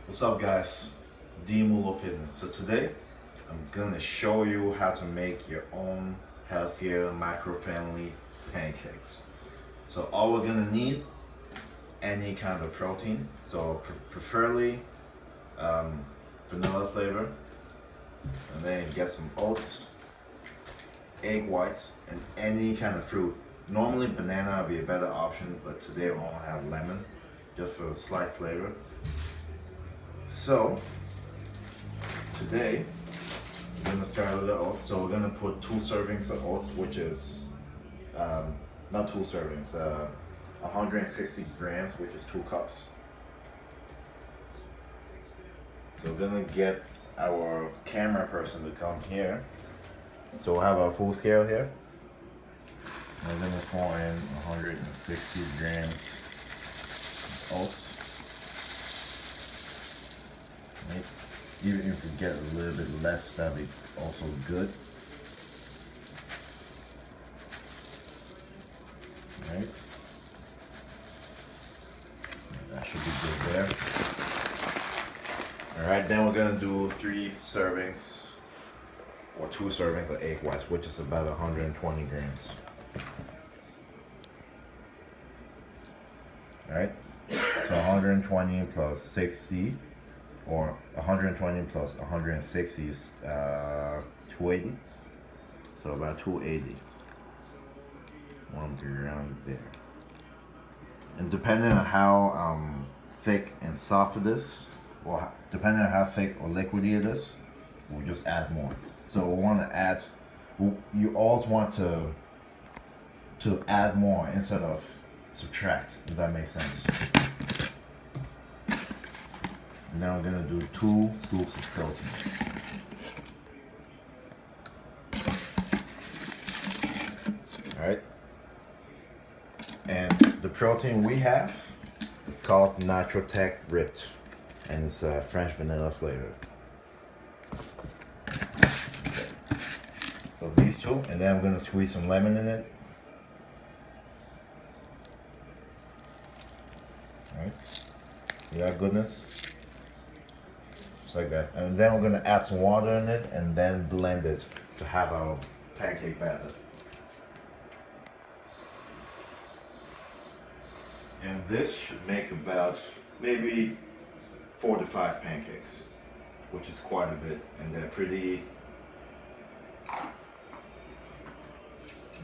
What's up guys, DMULO FITNESS. So today I'm gonna show you how to make your own healthier macro-friendly pancakes. So all we're gonna need, any kind of protein, so preferably vanilla flavor, and then get some oats, egg whites, and any kind of fruit. Normally banana would be a better option, but today we only have lemon just for a slight flavor. So today we're gonna start with the oats. So we're gonna put 2 servings of oats, which is not 2 servings, 160 grams, which is 2 cups. So we're gonna get our camera person to come here. So we'll have our full scale here. We're gonna pour in 160 grams of oats. Right. Even if you get a little bit less, that'd be also good. Right. That should be good there. Alright, then we're gonna do 3 servings or 2 servings of egg whites, which is about 120 grams. Alright, so 120 plus 60, or 120 plus 160 is 280. So about 280. 1 gram there. And depending on how thick and soft it is, or depending on how thick or liquidy it is, we'll just add more. So we want to add, you always want to add more instead of subtract, if that makes sense. And then we're gonna do 2 scoops of protein. Alright. And the protein we have is called Nitrotech Ripped, and it's a French vanilla flavor. Okay. So these 2, and then I'm gonna squeeze some lemon in it. Alright. See that goodness? Just like that. And then we're gonna add some water in it and then blend it to have our pancake batter. And this should make about maybe 4 to 5 pancakes, which is quite a bit, and they're pretty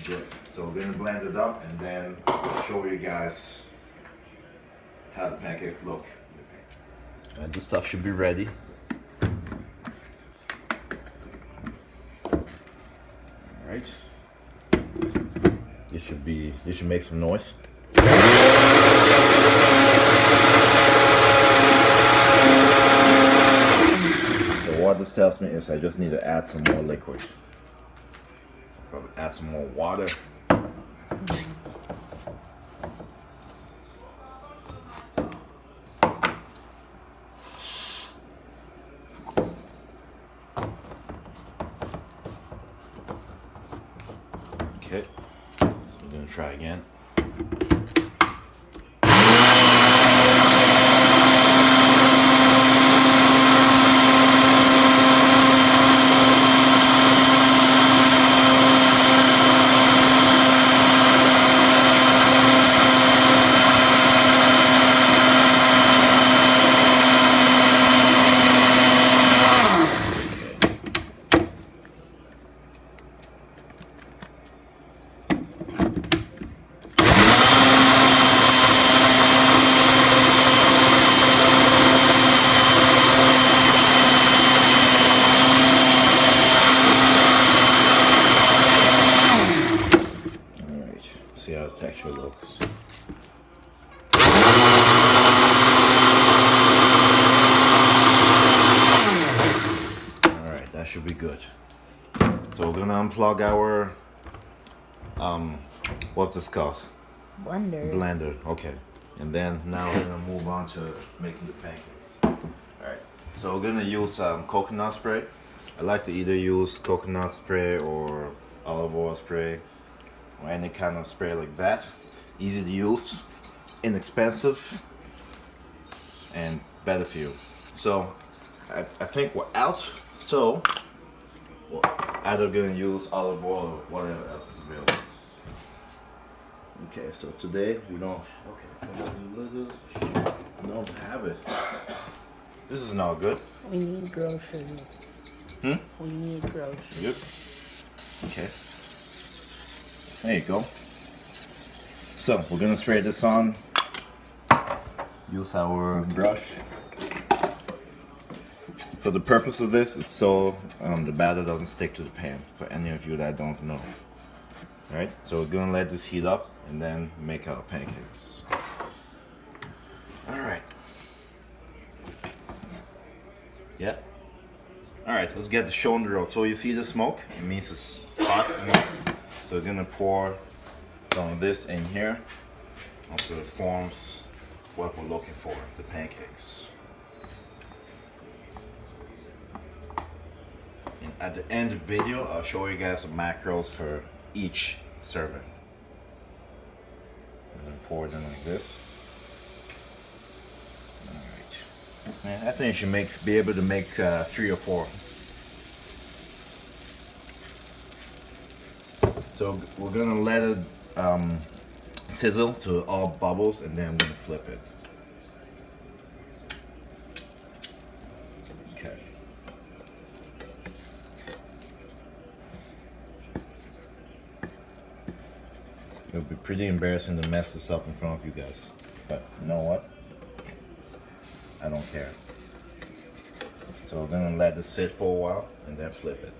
good. So we're gonna blend it up and then I'll show you guys how the pancakes look. And this stuff should be ready. Alright. This should make some noise. So what this tells me is I just need to add some more liquid. Probably add some more water. Okay, so we're gonna try again. See how the texture looks. Alright, that should be good. So we're gonna unplug our what's this called? Blender. Okay. And then now we're gonna move on to making the pancakes. Alright. So we're gonna use coconut spray. I like to either use coconut spray or olive oil spray, or any kind of spray like that. Easy to use, inexpensive, and better for you. So I think we're out. So we're either gonna use olive oil or whatever else is available. Okay, so today we don't have it. This is not good. We need groceries. We need groceries. Yep. Okay. There you go. So we're gonna spray this on. Use our brush. So the purpose of this is so the batter doesn't stick to the pan, for any of you that don't know. Alright, so we're gonna let this heat up and then make our pancakes. Alright. Yeah. Alright, let's get the show on the road. So you see the smoke? It means it's hot enough. So we're gonna pour some of this in here until it forms what we're looking for, the pancakes. And at the end of the video, I'll show you guys the macros for each serving. I'm gonna pour it in like this. Alright. I think you should be able to make 3 or 4. So we're gonna let it sizzle to all bubbles, and then I'm gonna flip it. Okay. It would be pretty embarrassing to mess this up in front of you guys, but you know what? I don't care. So we're gonna let this sit for a while and then flip it,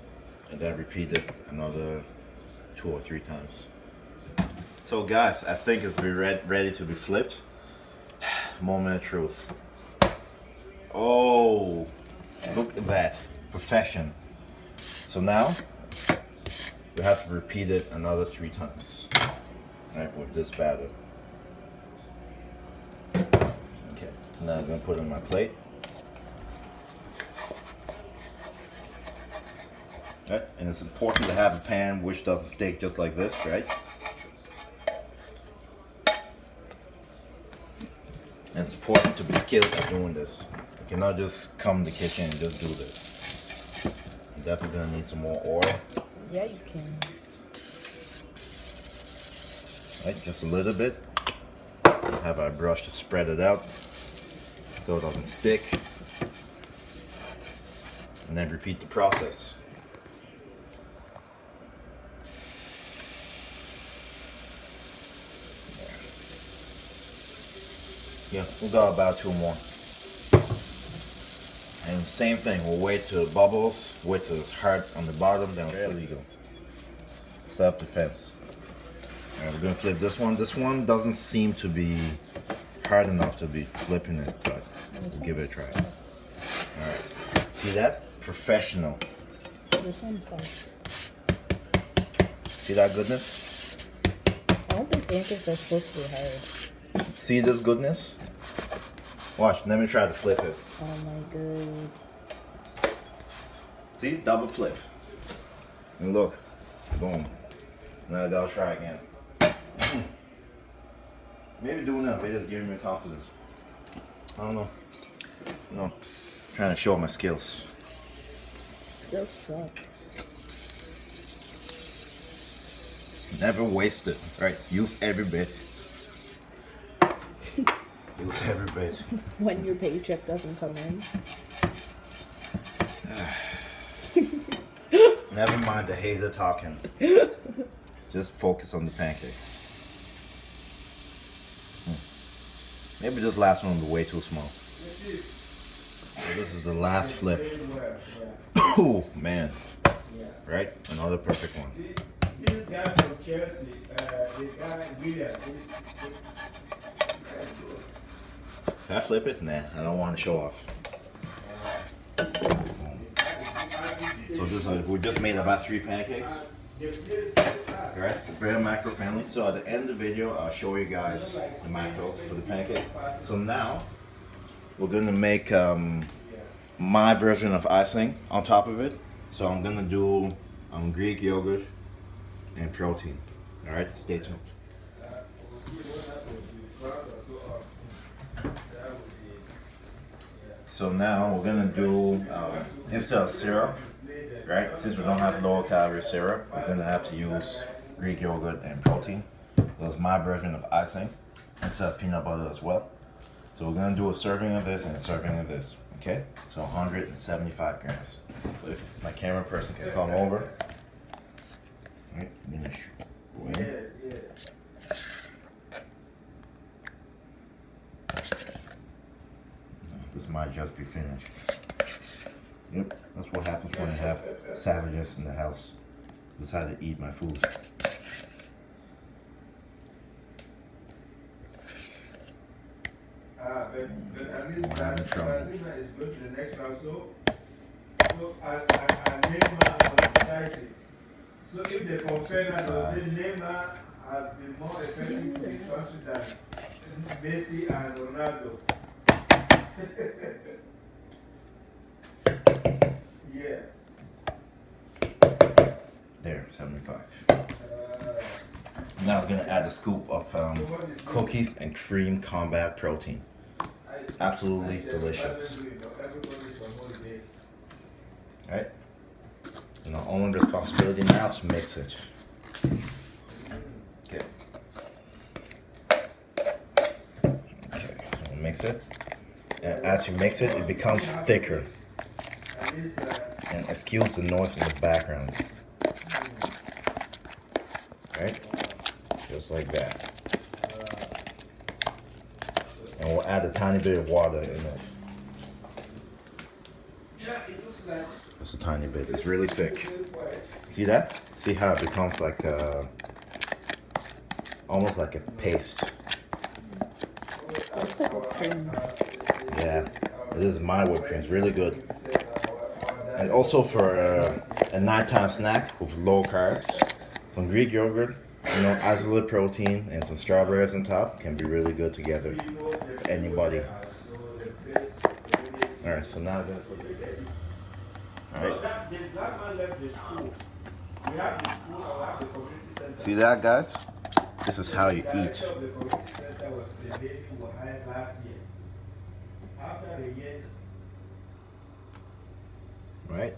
and then repeat it another 2 or 3 times. So guys, I think it's ready to be flipped. Moment of truth. Oh, look at that, perfection. So now we have to repeat it another 3 times. Right, with this batter. Okay, now I'm gonna put it on my plate. Right, and it's important to have a pan which doesn't stick just like this, right? And it's important to be skilled at doing this. You cannot just come in the kitchen and just do this. I'm definitely gonna need some more oil. Yeah, you can. Right, just a little bit. Have our brush to spread it out so it doesn't stick. And then repeat the process. Yeah, we'll go about 2 more. And same thing, we'll wait till it bubbles, wait till it's hard on the bottom, then there you go. Self-defense. Alright, we're gonna flip this one. This one doesn't seem to be hard enough to be flipping it, but we'll give it a try. Alright, see that? Professional. This one's soft. See that goodness? I don't think pancakes are supposed to be hard. See this goodness? Watch, let me try to flip it. Oh my god. See, double flip. And look, boom. Now I gotta try again. Maybe doing that, but it's giving me confidence. I don't know. No, trying to show my skills. Still suck. Never waste it, right? Use every bit. Use every bit. When your paycheck doesn't come in. Never mind the hater talking. Just focus on the pancakes. Maybe this last one was way too small. So this is the last flip. Oh man. Right? Another perfect one. This guy from Chelsea, the guy William, Can I flip it? Nah, I don't want to show off. So this is, we just made about 3 pancakes. Alright, very macro friendly. So at the end of the video, I'll show you guys the macros for the pancakes. So now, we're gonna make my version of icing on top of it. So I'm gonna do Greek yogurt and protein. Alright, stay tuned. So now we're gonna do instead of syrup, right? Since we don't have low calorie syrup, we're gonna have to use Greek yogurt and protein. That's my version of icing instead of peanut butter as well. So we're gonna do a serving of this and a serving of this. Okay? So 175 grams. So if my camera person can come over. Right, finish. Go in. This might just be finished. Yep, that's what happens when I have savages in the house. Decide to eat my food. But at least that is going to the next round. So I name her so if they compare that, they'll say Neymar has been more effective in his country than Messi and Ronaldo. Yeah. There, 75. Now we're gonna add a scoop of cookies and cream combat protein. Absolutely delicious. Right? And our only responsibility now is to mix it. Okay. Okay, so mix it. And as you mix it, it becomes thicker. And excuse the noise in the background. Right? Just like that. And we'll add a tiny bit of water in it. Just a tiny bit. It's really thick. See that? See how it becomes like almost like a paste. It's like a cream. Yeah, this is my whipped cream. It's really good. And also for a nighttime snack with low carbs, some Greek yogurt, you know, isolate protein and some strawberries on top can be really good together for anybody. Alright, so now I'm gonna put it there. Alright. See that, guys? This is how you eat. Right?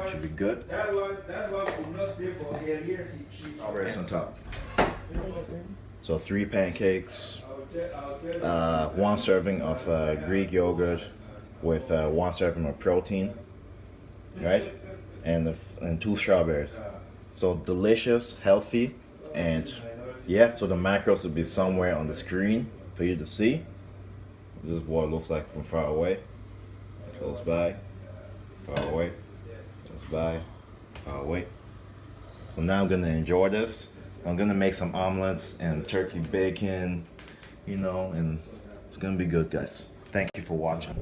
Should be good. That one will not stay for years. Strawberries on top. So 3 pancakes, 1 serving of Greek yogurt with 1 serving of protein, right? And 2 strawberries. So delicious, healthy, and yeah. So the macros will be somewhere on the screen for you to see. This is what it looks like from far away. Close by, far away, close by, far away. So now I'm gonna enjoy this. I'm gonna make some omelets and turkey bacon, you know, and it's gonna be good, guys. Thank you for watching.